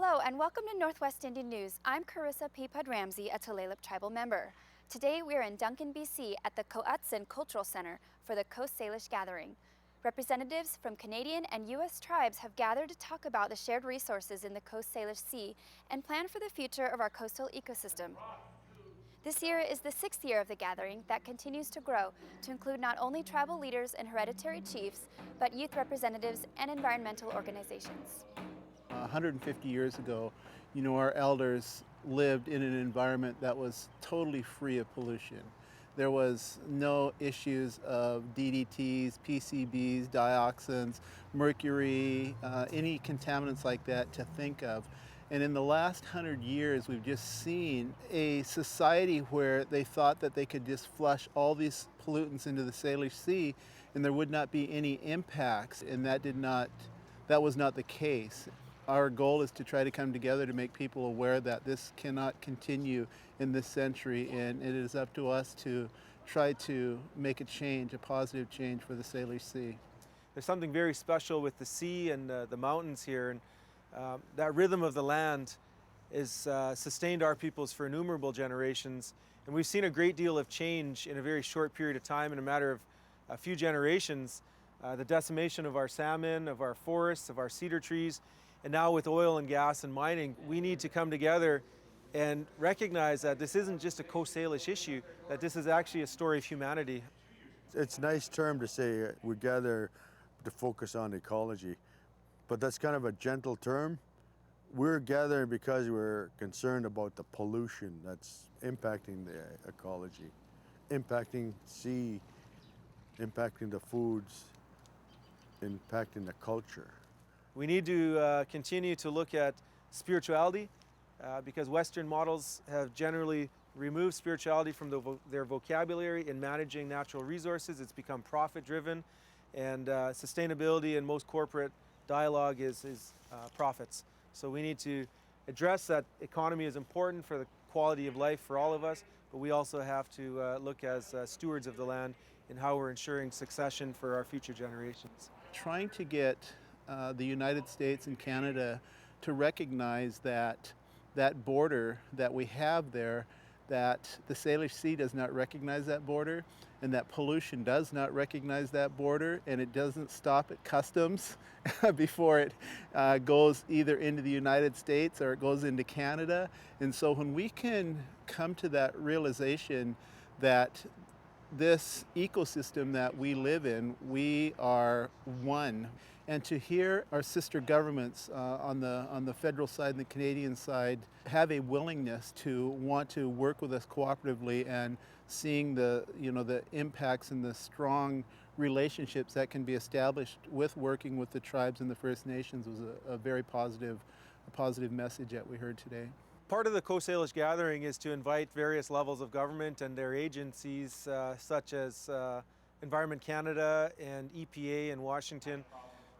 Hello and welcome to Northwest Indian News. I'm Carissa P. Pudd-Ramsey, a Tulalip tribal member. Today we are in Duncan, BC at the Co'atzin Cultural Center for the Coast Salish Gathering. Representatives from Canadian and U.S. tribes have gathered to talk about the shared resources in the Coast Salish Sea and plan for the future of our coastal ecosystem. This year is the 6th year of the gathering that continues to grow to include not only tribal leaders and hereditary chiefs, but youth representatives and environmental organizations. 150 years ago, our elders lived in an environment that was totally free of pollution. There was no issues of DDTs, PCBs, dioxins, mercury, any contaminants like that to think of. And in the last 100 years, we've just seen a society where they thought that they could just flush all these pollutants into the Salish Sea and there would not be any impacts, and that was not the case. Our goal is to try to come together to make people aware that this cannot continue in this century, and it is up to us to try to make a change, a positive change for the Salish Sea. There's something very special with the sea and the mountains here, and that rhythm of the land has sustained our peoples for innumerable generations, and we've seen a great deal of change in a very short period of time, in a matter of a few generations. The decimation of our salmon, of our forests, of our cedar trees, and now with oil and gas and mining, we need to come together and recognize that this isn't just a Coast Salish issue, that this is actually a story of humanity. It's a nice term to say we gather to focus on ecology, but that's kind of a gentle term. We're gathering because we're concerned about the pollution that's impacting the ecology, impacting sea, impacting the foods, impacting the culture. We need to continue to look at spirituality because Western models have generally removed spirituality from their vocabulary in managing natural resources. It's become profit-driven, and sustainability in most corporate dialogue is profits. So we need to address that economy is important for the quality of life for all of us, but we also have to look as stewards of the land in how we're ensuring succession for our future generations. Trying to get the United States and Canada to recognize that border that we have there, that the Salish Sea does not recognize that border, and that pollution does not recognize that border, and it doesn't stop at customs before it goes either into the United States or it goes into Canada. And so when we can come to that realization that this ecosystem that we live in, we are one. And to hear our sister governments on the federal side and the Canadian side have a willingness to want to work with us cooperatively and seeing the impacts and the strong relationships that can be established with working with the tribes and the First Nations was a very positive message that we heard today. Part of the Coast Salish Gathering is to invite various levels of government and their agencies such as Environment Canada and EPA in Washington.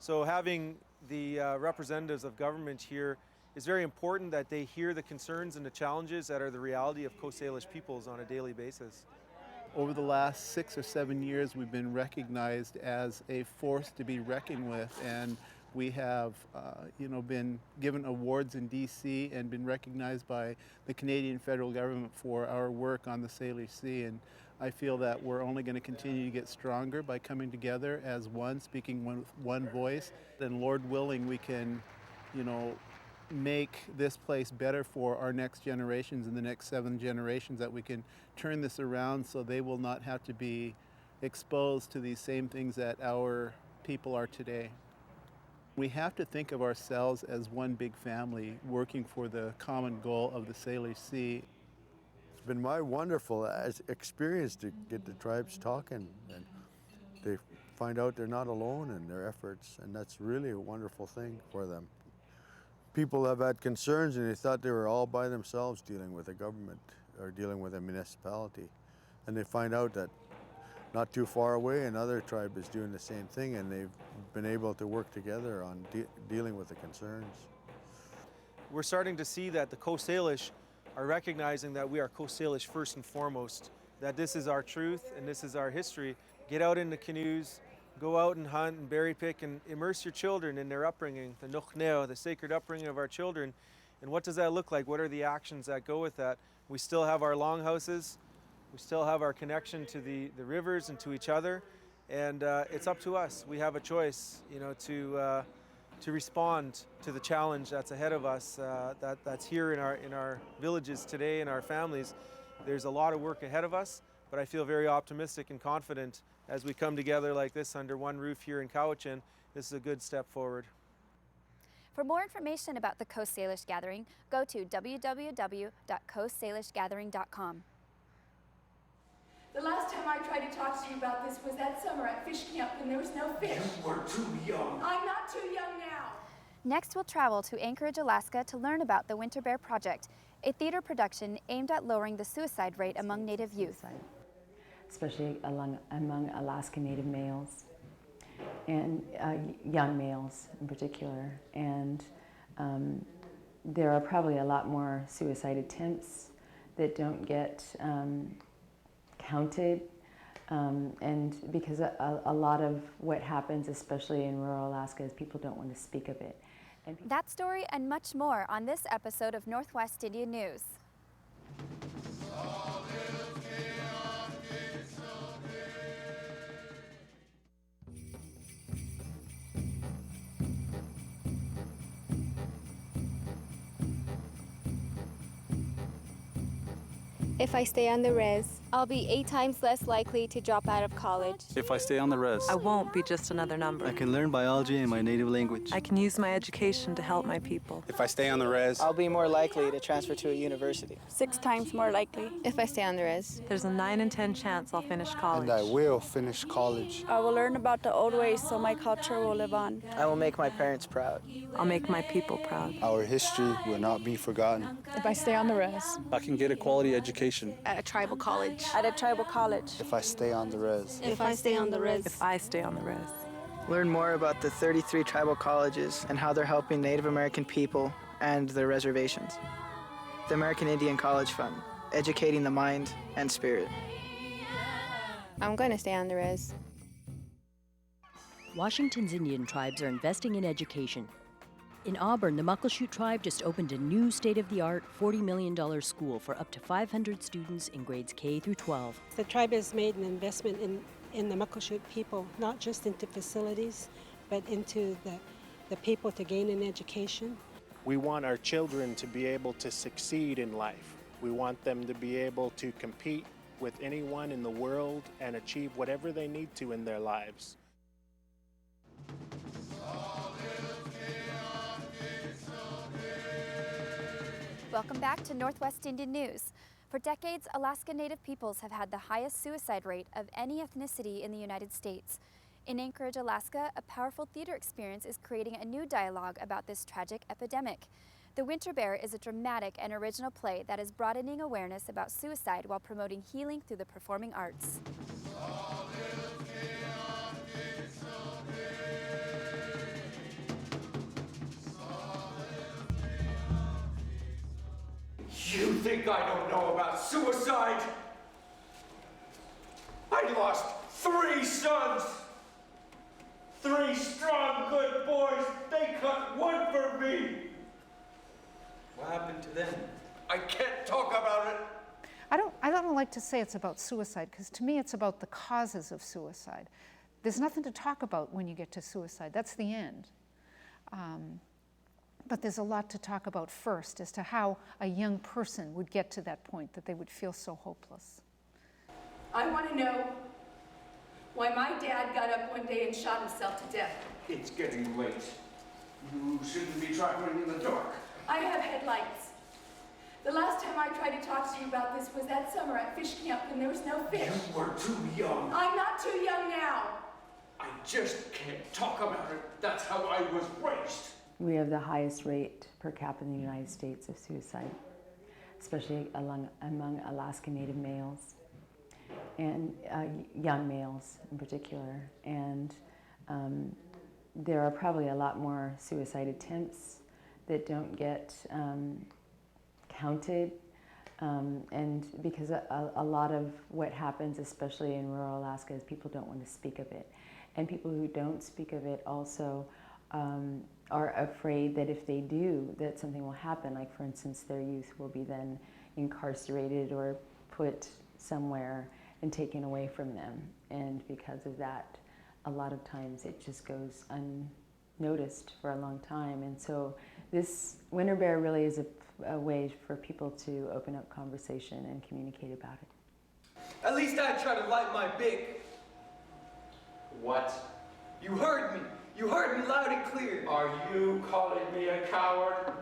So having the representatives of government here is very important, that they hear the concerns and the challenges that are the reality of Coast Salish peoples on a daily basis. Over the last 6 or 7 years, we've been recognized as a force to be reckoned with, and we have been given awards in DC and been recognized by the Canadian federal government for our work on the Salish Sea. And I feel that we're only going to continue to get stronger by coming together as one, speaking with one voice. And Lord willing, we can, make this place better for our next generations and the next 7 generations, that we can turn this around so they will not have to be exposed to these same things that our people are today. We have to think of ourselves as one big family working for the common goal of the Salish Sea. It's been my wonderful experience to get the tribes talking, and they find out they're not alone in their efforts, and that's really a wonderful thing for them. People have had concerns and they thought they were all by themselves dealing with a government or dealing with a municipality, and they find out that not too far away another tribe is doing the same thing, and they've been able to work together on dealing with the concerns. We're starting to see that the Coast Salish are recognizing that we are Coast Salish first and foremost, that this is our truth and this is our history. Get out in the canoes, Go out and hunt and berry pick and immerse your children in their upbringing, the nuchneo, the sacred upbringing of our children. And what does that look like? What are the actions that go with that? We still have our longhouses. We still have our connection to the rivers and to each other. And it's up to us. We have a choice, you know, to respond to the challenge that's ahead of us, that's here in our villages today, in our families. There's a lot of work ahead of us, but I feel very optimistic and confident as we come together like this under one roof here in Cowichan. This is a good step forward. For more information about the Coast Salish Gathering, go to www.coastsalishgathering.com. The last time I tried to talk to you about this was that summer at fish camp when there was no fish. You were too young. I'm not too young now. Next, we'll travel to Anchorage, Alaska to learn about the Winter Bear Project, a theater production aimed at lowering the suicide rate among Native youth. Especially among Alaska Native males and young males in particular. And there are probably a lot more suicide attempts that don't get counted, and because a lot of what happens, especially in rural Alaska, is people don't want to speak of it. And that story and much more on this episode of Northwest Indian News. If I stay on the res, I'll be 8 times less likely to drop out of college. If I stay on the res, I won't be just another number. I can learn biology in my native language. I can use my education to help my people. If I stay on the res, I'll be more likely to transfer to a university. 6 times more likely if I stay on the res. There's a 9 in 10 chance I'll finish college. And I will finish college. I will learn about the old ways so my culture will live on. I will make my parents proud. I'll make my people proud. Our history will not be forgotten. If I stay on the res. I can get a quality education. At a tribal college. At a tribal college. If I stay on the res. If I stay on the res. If I stay on the res. Learn more about the 33 tribal colleges and how they're helping Native American people and their reservations. The American Indian College Fund, educating the mind and spirit. I'm going to stay on the res. Washington's Indian tribes are investing in education. In Auburn, the Muckleshoot tribe just opened a new state-of-the-art $40 million school for up to 500 students in grades K through 12. The tribe has made an investment in the Muckleshoot people, not just into facilities, but into the people to gain an education. We want our children to be able to succeed in life. We want them to be able to compete with anyone in the world and achieve whatever they need to in their lives. Welcome back to Northwest Indian News. For decades, Alaska Native peoples have had the highest suicide rate of any ethnicity in the United States. In Anchorage, Alaska, a powerful theater experience is creating a new dialogue about this tragic epidemic. The Winter Bear is a dramatic and original play that is broadening awareness about suicide while promoting healing through the performing arts. You think I don't know about suicide? I lost 3 sons. 3 strong, good boys. They cut wood for me. what happened to them? I can't talk about it. I don't like to say it's about suicide, because to me it's about the causes of suicide. There's nothing to talk about when you get to suicide. That's the end. But there's a lot to talk about first as to how a young person would get to that point, that they would feel so hopeless. I want to know why my dad got up one day and shot himself to death. It's getting late. You shouldn't be traveling in the dark. I have headlights. The last time I tried to talk to you about this was that summer at fish camp when there was no fish. You were too young. I'm not too young now. I just can't talk about it. That's how I was raised. We have the highest rate per capita in the United States of suicide, especially among Alaska Native males and young males in particular. And there are probably a lot more suicide attempts that don't get counted. And because a lot of what happens, especially in rural Alaska, is people don't want to speak of it. And people who don't speak of it also are afraid that if they do, that something will happen. Like, for instance, their youth will be then incarcerated or put somewhere and taken away from them. And because of that, a lot of times it just goes unnoticed for a long time. And so this Winter Bear really is a way for people to open up conversation and communicate about it. At least I try to light my Bic. What? You heard me. You heard me loud and clear. Are you calling me a coward?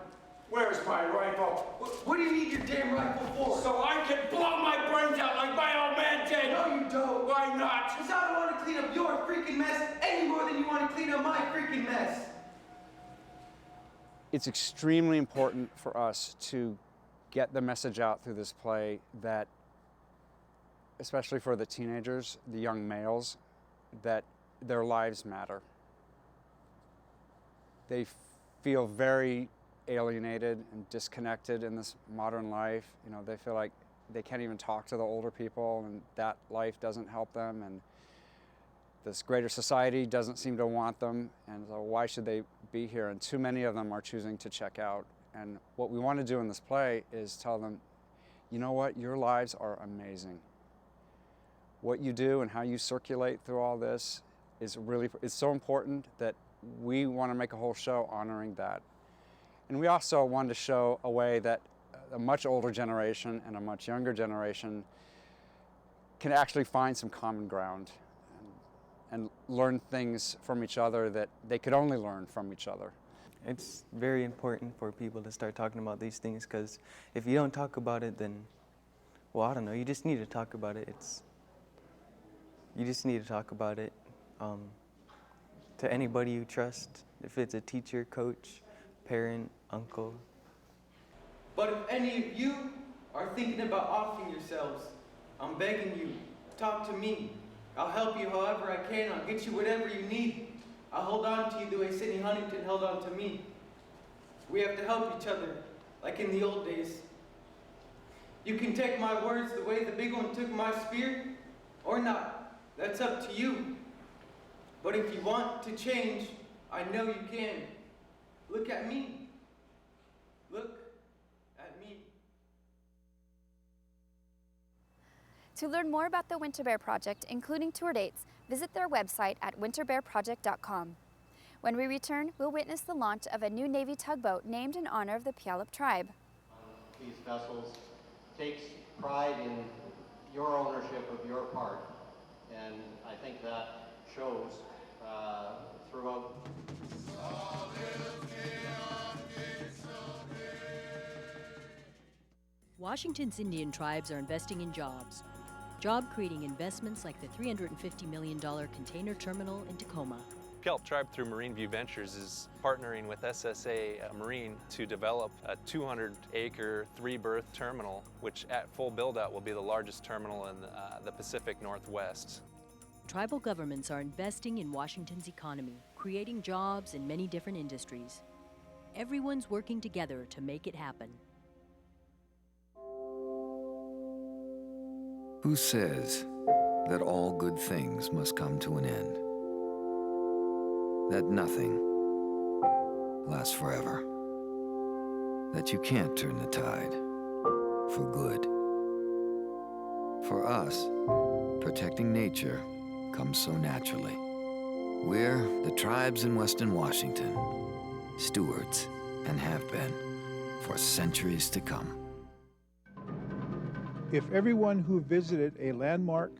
Where's my rifle? What do you need your damn rifle for? So I can blow my brains out like my old man did. No, you don't. Why not? Because I don't want to clean up your freaking mess any more than you want to clean up my freaking mess. It's extremely important for us to get the message out through this play that, especially for the teenagers, the young males, that their lives matter. They feel very alienated and disconnected in this modern life. You know, they feel like they can't even talk to the older people, and that life doesn't help them, and this greater society doesn't seem to want them, and so why should they be here? And too many of them are choosing to check out. And what we want to do in this play is tell them, you know what, your lives are amazing. What you do and how you circulate through all this is so important that we want to make a whole show honoring that. And we also want to show a way that a much older generation and a much younger generation can actually find some common ground and learn things from each other that they could only learn from each other. It's very important for people to start talking about these things, because if you don't talk about it, then, well, I don't know, you just need to talk about it. You just need to talk about it to anybody you trust, if it's a teacher, coach, parent, uncle. But if any of you are thinking about offing yourselves, I'm begging you, talk to me. I'll help you however I can. I'll get you whatever you need. I'll hold on to you the way Sidney Huntington held on to me. We have to help each other, like in the old days. You can take my words the way the big one took my spear, or not. That's up to you. But if you want to change, I know you can. Look at me. Look at me. To learn more about the Winter Bear Project, including tour dates, visit their website at winterbearproject.com. When we return, we'll witness the launch of a new Navy tugboat named in honor of the Puyallup tribe. These vessels takes pride in your ownership of your part, and I think that shows throughout. Washington's Indian tribes are investing in jobs. Job-creating investments like the $350 million container terminal in Tacoma. Puyallup Tribe, through Marine View Ventures, is partnering with SSA Marine to develop a 200-acre, 3-berth terminal, which at full build-out will be the largest terminal in the Pacific Northwest. Tribal governments are investing in Washington's economy, creating jobs in many different industries. Everyone's working together to make it happen. Who says that all good things must come to an end? That nothing lasts forever? That you can't turn the tide for good? For us, protecting nature comes so naturally. We're the tribes in Western Washington, stewards, and have been for centuries to come. If everyone who visited a landmark,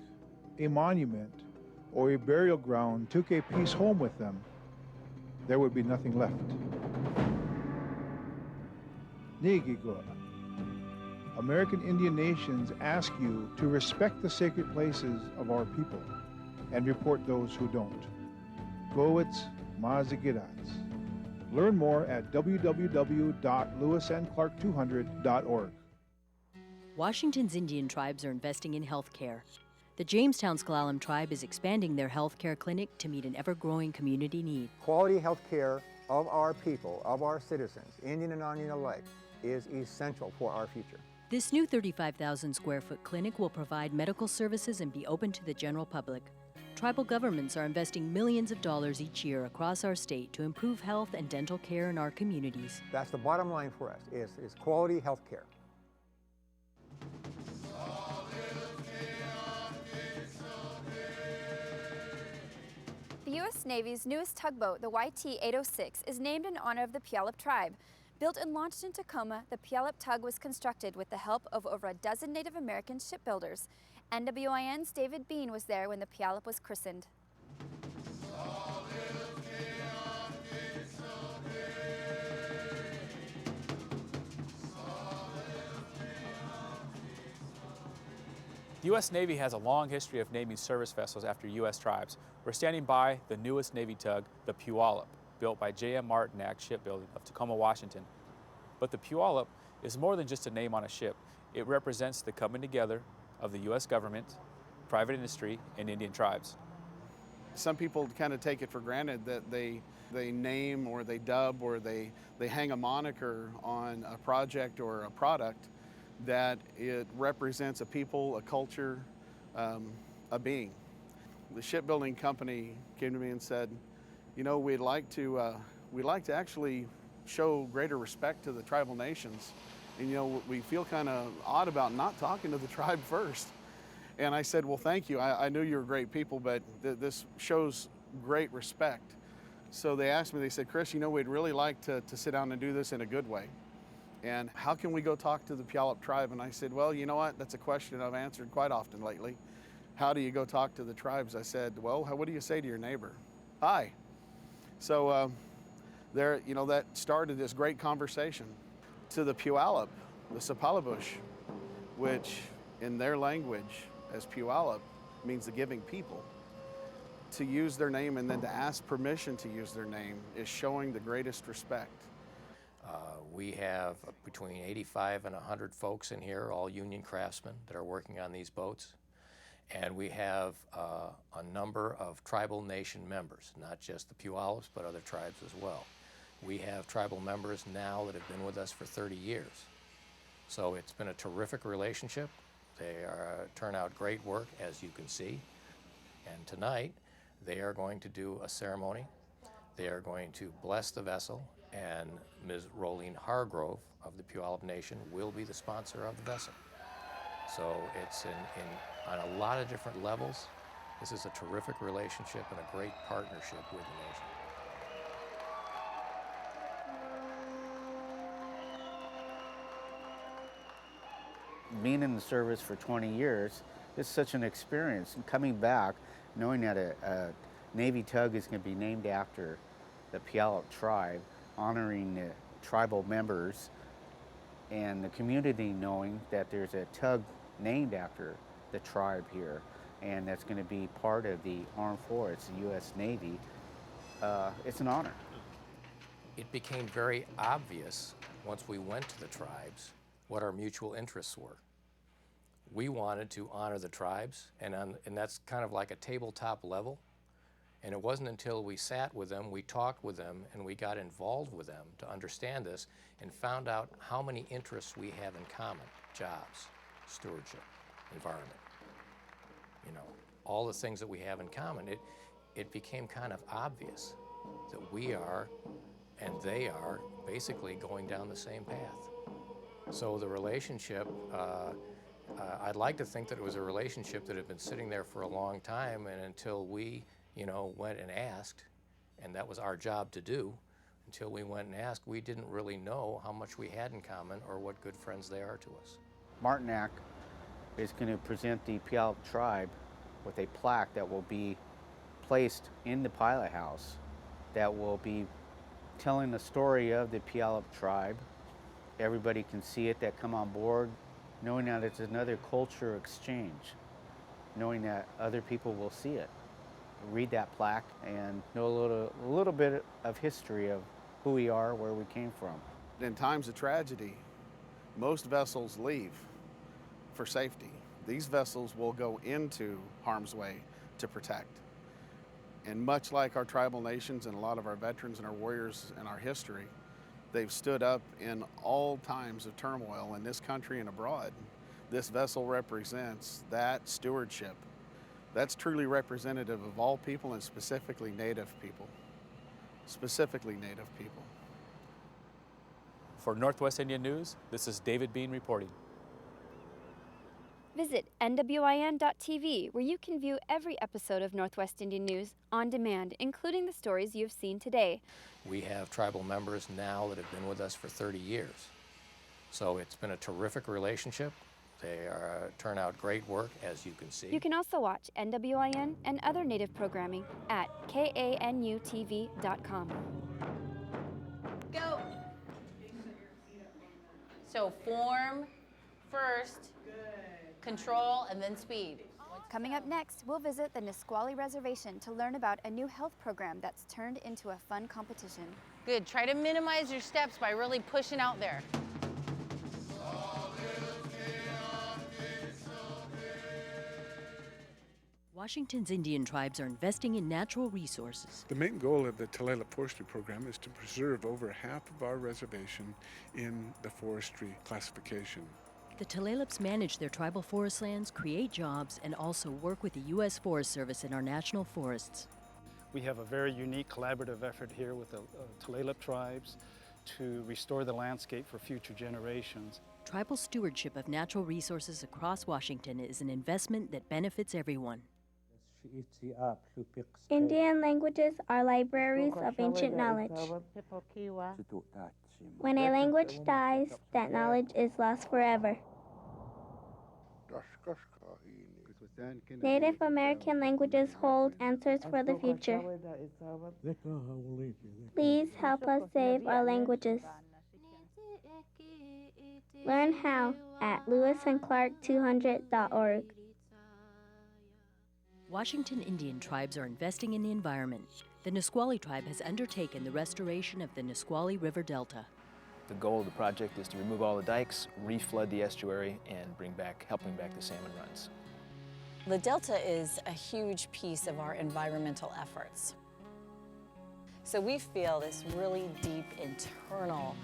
a monument, or a burial ground took a piece home with them, there would be nothing left. Nigigua. American Indian nations ask you to respect the sacred places of our people and report those who don't. Glowitz Mazagidats. Learn more at www.lewisandclark200.org. Washington's Indian tribes are investing in health care. The Jamestown S'Klallam tribe is expanding their health care clinic to meet an ever-growing community need. Quality health care of our people, of our citizens, Indian and non-Indian alike, is essential for our future. This new 35,000 square foot clinic will provide medical services and be open to the general public. Tribal governments are investing millions of dollars each year across our state to improve health and dental care in our communities. That's the bottom line for us, is quality health care. The U.S. Navy's newest tugboat, the YT-806, is named in honor of the Puyallup tribe. Built and launched in Tacoma, the Puyallup tug was constructed with the help of over a dozen Native American shipbuilders. NWIN's David Bean was there when the Puyallup was christened. The U.S. Navy has a long history of naming service vessels after U.S. tribes. We're standing by the newest Navy tug, the Puyallup, built by J.M. Martinak Shipbuilding of Tacoma, Washington. But the Puyallup is more than just a name on a ship. It represents the coming together of the U.S. government, private industry, and Indian tribes. Some people kind of take it for granted that they name or they dub or they hang a moniker on a project or a product, that it represents a people, a culture, a being. The shipbuilding company came to me and said, you know, we'd like to actually show greater respect to the tribal nations. And, you know, we feel kind of odd about not talking to the tribe first. And I said, well, thank you. I knew you were great people, but this shows great respect. So they asked me, they said, Chris, you know, we'd really like to sit down and do this in a good way. And how can we go talk to the Puyallup tribe? And I said, well, you know what? That's a question I've answered quite often lately. How do you go talk to the tribes? I said, well, what do you say to your neighbor? Hi. So there, you know, that started this great conversation. To the Puyallup, the Sapalabush, which in their language as Puyallup means the giving people, to use their name and then to ask permission to use their name is showing the greatest respect. We have between 85 and 100 folks in here, all union craftsmen that are working on these boats. And we have a number of tribal nation members, not just the Puyallups, but other tribes as well. We have tribal members now that have been with us for 30 years. So it's been a terrific relationship. They turn out great work, as you can see. And tonight, they are going to do a ceremony. They are going to bless the vessel, and Ms. Rolene Hargrove of the Puyallup Nation will be the sponsor of the vessel. So it's on a lot of different levels. This is a terrific relationship and a great partnership with the nation. Being in the service for 20 years, it's such an experience. And coming back, knowing that a Navy tug is going to be named after the Puyallup tribe, honoring the tribal members, and the community knowing that there's a tug named after the tribe here, and that's going to be part of the Armed Forces, the U.S. Navy, it's an honor. It became very obvious once we went to the tribes what our mutual interests were. We wanted to honor the tribes, and that's kind of like a tabletop level. And it wasn't until we sat with them, we talked with them, and we got involved with them to understand this and found out how many interests we have in common: jobs, stewardship, environment. You know, all the things that we have in common. It became kind of obvious that we are and they are basically going down the same path. So the relationship, I'd like to think that it was a relationship that had been sitting there for a long time, and until we, you know, went and asked, and that was our job to do, until we went and asked, we didn't really know how much we had in common or what good friends they are to us. Martinak is going to present the Puyallup tribe with a plaque that will be placed in the pilot house that will be telling the story of the Puyallup tribe. Everybody can see it that come on board, knowing that it's another culture exchange, knowing that other people will see it, read that plaque, and know a little bit of history of who we are, where we came from. In times of tragedy, most vessels leave for safety. These vessels will go into harm's way to protect. And much like our tribal nations and a lot of our veterans and our warriors in our history, they've stood up in all times of turmoil in this country and abroad. This vessel represents that stewardship, That's truly representative of all people and specifically Native people. Specifically Native people. For Northwest Indian News, this is David Bean reporting. Visit nwin.tv, where you can view every episode of Northwest Indian News on demand, including the stories you've seen today. We have tribal members now that have been with us for 30 years. So it's been a terrific relationship. They turn out great work, as you can see. You can also watch NWIN and other Native programming at kanutv.com. Go. So form first, control, and then speed. Coming up next, we'll visit the Nisqually Reservation to learn about a new health program that's turned into a fun competition. Good. Try to minimize your steps by really pushing out there. Washington's Indian tribes are investing in natural resources. The main goal of the Tulalip Forestry Program is to preserve over half of our reservation in the forestry classification. The Tulalips manage their tribal forest lands, create jobs, and also work with the U.S. Forest Service in our national forests. We have a very unique collaborative effort here with the Tulalip tribes to restore the landscape for future generations. Tribal stewardship of natural resources across Washington is an investment that benefits everyone. Indian languages are libraries of ancient knowledge. When a language dies, that knowledge is lost forever. Native American languages hold answers for the future. Please help us save our languages. Learn how at lewisandclark200.org. Washington Indian tribes are investing in the environment. The Nisqually tribe has undertaken the restoration of the Nisqually River Delta. The goal of the project is to remove all the dikes, reflood the estuary, and help bring back the salmon runs. The Delta is a huge piece of our environmental efforts. So we feel this really deep internal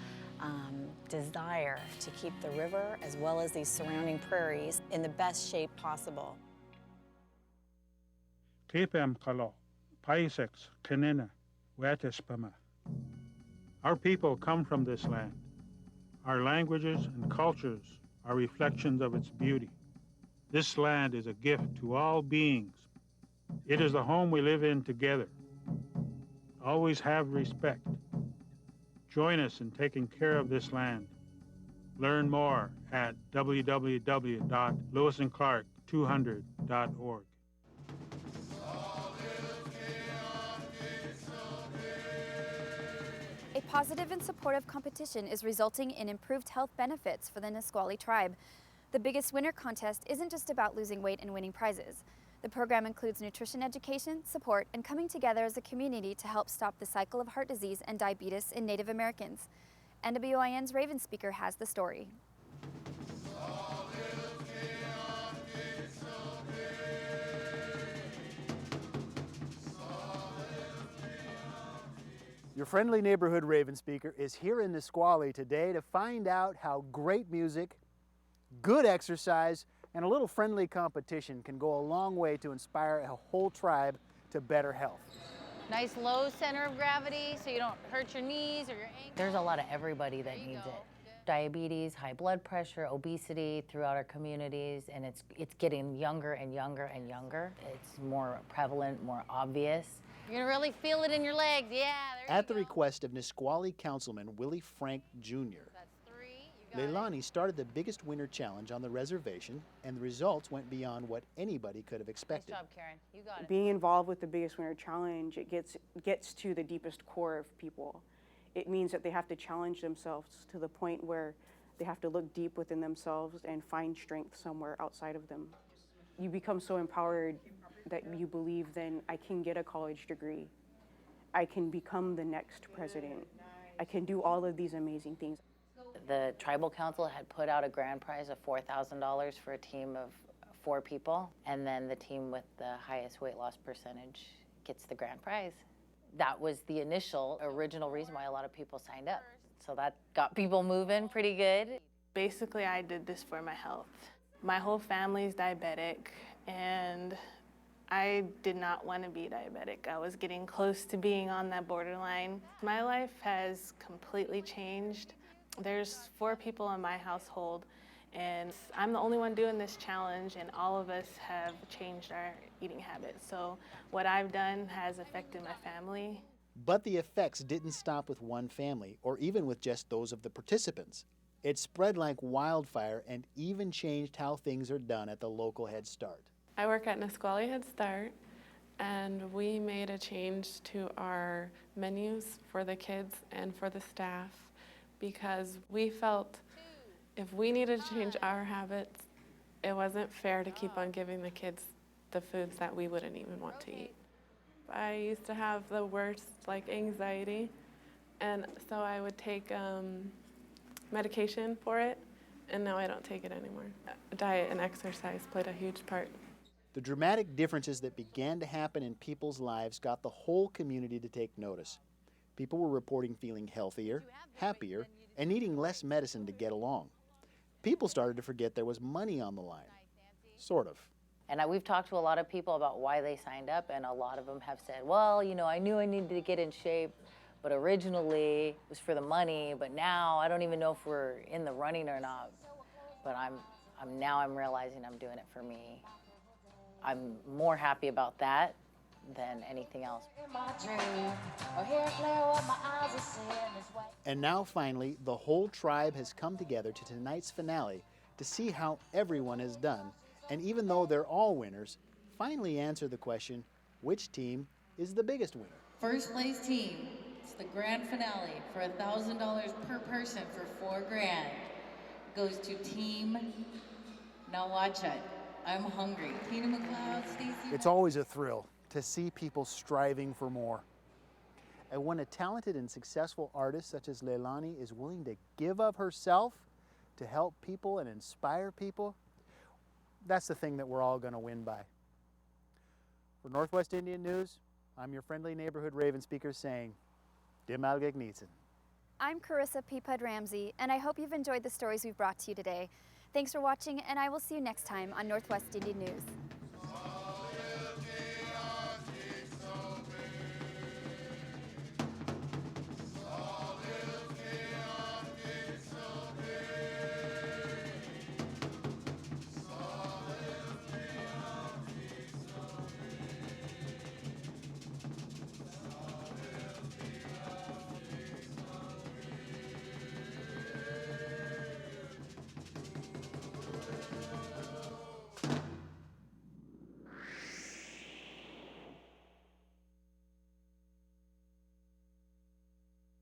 desire to keep the river as well as these surrounding prairies in the best shape possible. Kepem Kalo, Paisex, Kenena, Wetespama. Our people come from this land. Our languages and cultures are reflections of its beauty. This land is a gift to all beings. It is the home we live in together. Always have respect. Join us in taking care of this land. Learn more at www.lewisandclark200.org. A positive and supportive competition is resulting in improved health benefits for the Nisqually tribe. The biggest winter contest isn't just about losing weight and winning prizes. The program includes nutrition education, support, and coming together as a community to help stop the cycle of heart disease and diabetes in Native Americans. NWIN's Raven Speaker has the story. Your friendly neighborhood Raven Speaker is here in Nisqually today to find out how great music, good exercise, and a little friendly competition can go a long way to inspire a whole tribe to better health. Nice low center of gravity so you don't hurt your knees or your ankles. There's a lot of everybody that needs it. Diabetes, high blood pressure, obesity throughout our communities, and it's getting younger and younger and younger. It's more prevalent, more obvious. You're gonna really feel it in your legs. Yeah, there At the request of Nisqually Councilman Willie Frank Jr., Leilani started the biggest winter challenge on the reservation, and the results went beyond what anybody could have expected. Nice job, Karen. You got it. Being involved with the Biggest Winter Challenge, it gets to the deepest core of people. It means that they have to challenge themselves to the point where they have to look deep within themselves and find strength somewhere outside of them. You become so empowered that you believe then I can get a college degree. I can become the next president. I can do all of these amazing things. The tribal council had put out a grand prize of $4,000 for a team of 4 people, and then the team with the highest weight loss percentage gets the grand prize. That was the original reason why a lot of people signed up. So that got people moving pretty good. Basically, I did this for my health. My whole family's diabetic, and I did not want to be diabetic. I was getting close to being on that borderline. My life has completely changed. There's 4 people in my household, and I'm the only one doing this challenge, and all of us have changed our eating habits. So what I've done has affected my family. But the effects didn't stop with one family, or even with just those of the participants. It spread like wildfire and even changed how things are done at the local Head Start. I work at Nisqually Head Start, and we made a change to our menus for the kids and for the staff because we felt if we needed to change our habits, it wasn't fair to keep on giving the kids the foods that we wouldn't even want to eat. I used to have the worst anxiety, and so I would take medication for it, and now I don't take it anymore. Diet and exercise played a huge part. The dramatic differences that began to happen in people's lives got the whole community to take notice. People were reporting feeling healthier, happier, and needing less medicine to get along. People started to forget there was money on the line. Sort of. And we've talked to a lot of people about why they signed up, and a lot of them have said, well, you know, I knew I needed to get in shape, but originally it was for the money, but now I don't even know if we're in the running or not. But now I'm realizing I'm doing it for me. I'm more happy about that than anything else. And now finally, the whole tribe has come together to tonight's finale to see how everyone has done, and even though they're all winners, finally answer the question, which team is the biggest winner? First place team, it's the grand finale for $1,000 per person for $4 grand. Goes to Team Nawachat. I'm hungry. Tina McLeod, Stacy. It's always a thrill to see people striving for more. And when a talented and successful artist such as Leilani is willing to give of herself to help people and inspire people, that's the thing that we're all going to win by. For Northwest Indian News, I'm your friendly neighborhood Raven speaker saying, Dim Algagnitsin. I'm Carissa Peapud Ramsey, and I hope you've enjoyed the stories we've brought to you today. Thanks for watching, and I will see you next time on Northwest Indian News.